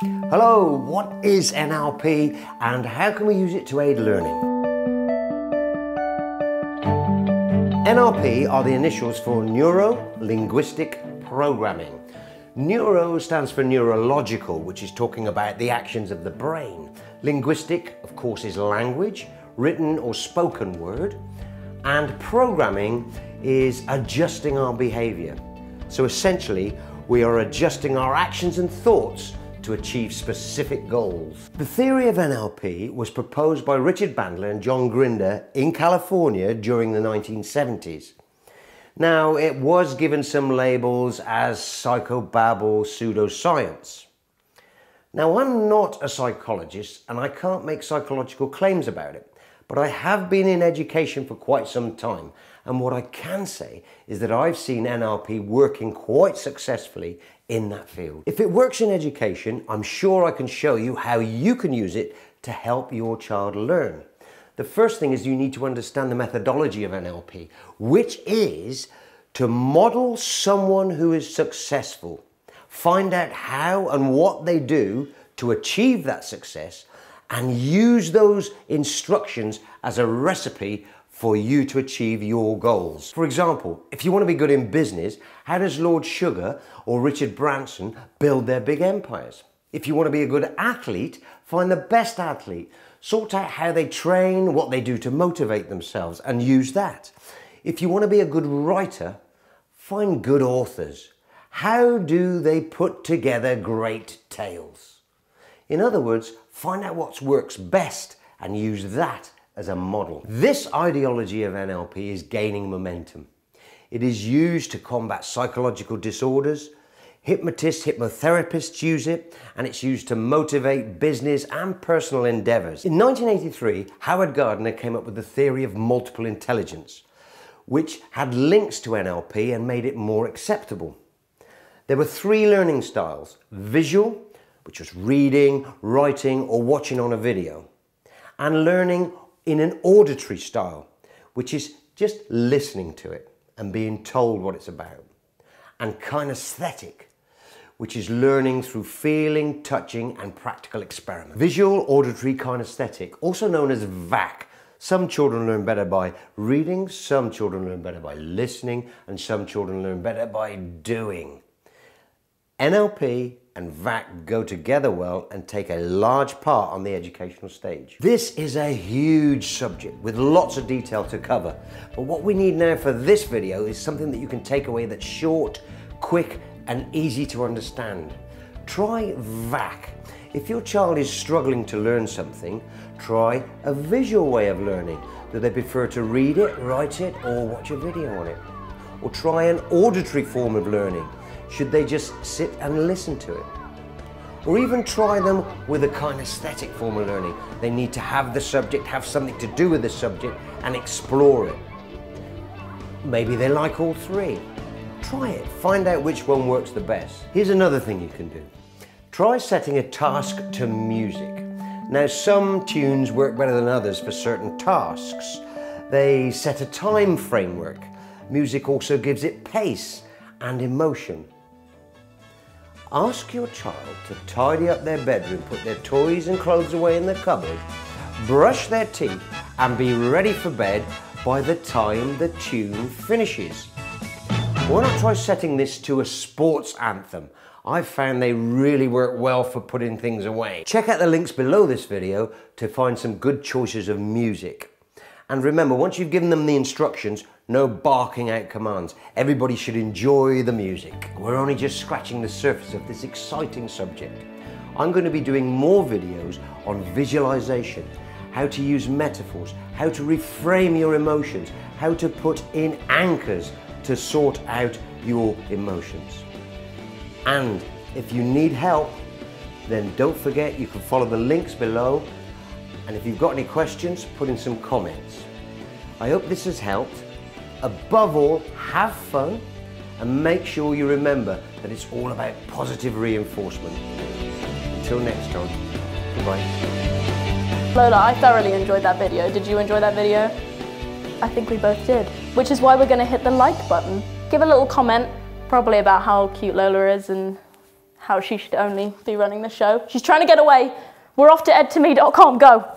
Hello, what is NLP and how can we use it to aid learning? NLP are the initials for Neuro Linguistic Programming. Neuro stands for neurological, which is talking about the actions of the brain. Linguistic, of course, is language, written or spoken word. And programming is adjusting our behavior. So essentially, we are adjusting our actions and thoughts to achieve specific goals. The theory of NLP was proposed by Richard Bandler and John Grinder in California during the 1970s. Now, it was given some labels as psychobabble, pseudoscience. Now, I'm not a psychologist and I can't make psychological claims about it, but I have been in education for quite some time, and what I can say is that I've seen NLP working quite successfully in that field. If it works in education, I'm sure I can show you how you can use it to help your child learn. The first thing is you need to understand the methodology of NLP, which is to model someone who is successful. Find out how and what they do to achieve that success and use those instructions as a recipe for you to achieve your goals. For example, if you want to be good in business, how does Lord Sugar or Richard Branson build their big empires? If you want to be a good athlete, find the best athlete. Sort out how they train, what they do to motivate themselves, and use that. If you want to be a good writer, find good authors. How do they put together great tales? In other words, find out what works best and use that as a model. This ideology of NLP is gaining momentum. It is used to combat psychological disorders. Hypnotists, hypnotherapists use it, and it's used to motivate business and personal endeavors. In 1983, Howard Gardner came up with the theory of multiple intelligence, which had links to NLP and made it more acceptable. There were three learning styles: visual, which was reading, writing, or watching on a video, and learning in an auditory style, which is just listening to it and being told what it's about, and kinesthetic, which is learning through feeling, touching, and practical experiment. Visual, auditory, kinesthetic, also known as VAC. Some children learn better by reading, some children learn better by listening, and some children learn better by doing. NLP and VAC go together well and take a large part on the educational stage. This is a huge subject with lots of detail to cover, but what we need now for this video is something that you can take away that's short, quick, and easy to understand. Try VAC. If your child is struggling to learn something, try a visual way of learning. Do they prefer to read it, write it, or watch a video on it? Or try an auditory form of learning. Should they just sit and listen to it? Or even try them with a kinesthetic form of learning. They need to have the subject, have something to do with the subject, and explore it. Maybe they like all three. Try it, find out which one works the best. Here's another thing you can do. Try setting a task to music. Now, some tunes work better than others for certain tasks. They set a time framework. Music also gives it pace and emotion. Ask your child to tidy up their bedroom, put their toys and clothes away in the cupboard, brush their teeth, and be ready for bed by the time the tune finishes. Why not try setting this to a sports anthem? I've found they really work well for putting things away. Check out the links below this video to find some good choices of music. And remember, once you've given them the instructions, no barking out commands. Everybody should enjoy the music. We're only just scratching the surface of this exciting subject. I'm going to be doing more videos on visualization, how to use metaphors, how to reframe your emotions, how to put in anchors to sort out your emotions. And if you need help, then don't forget you can follow the links below. And if you've got any questions, put in some comments. I hope this has helped. Above all, have fun and make sure you remember that it's all about positive reinforcement. Until next time, goodbye. Lola, I thoroughly enjoyed that video. Did you enjoy that video? I think we both did. Which is why we're going to hit the like button. Give a little comment, probably about how cute Lola is and how she should only be running the show. She's trying to get away. We're off to Ed2Me.com, go.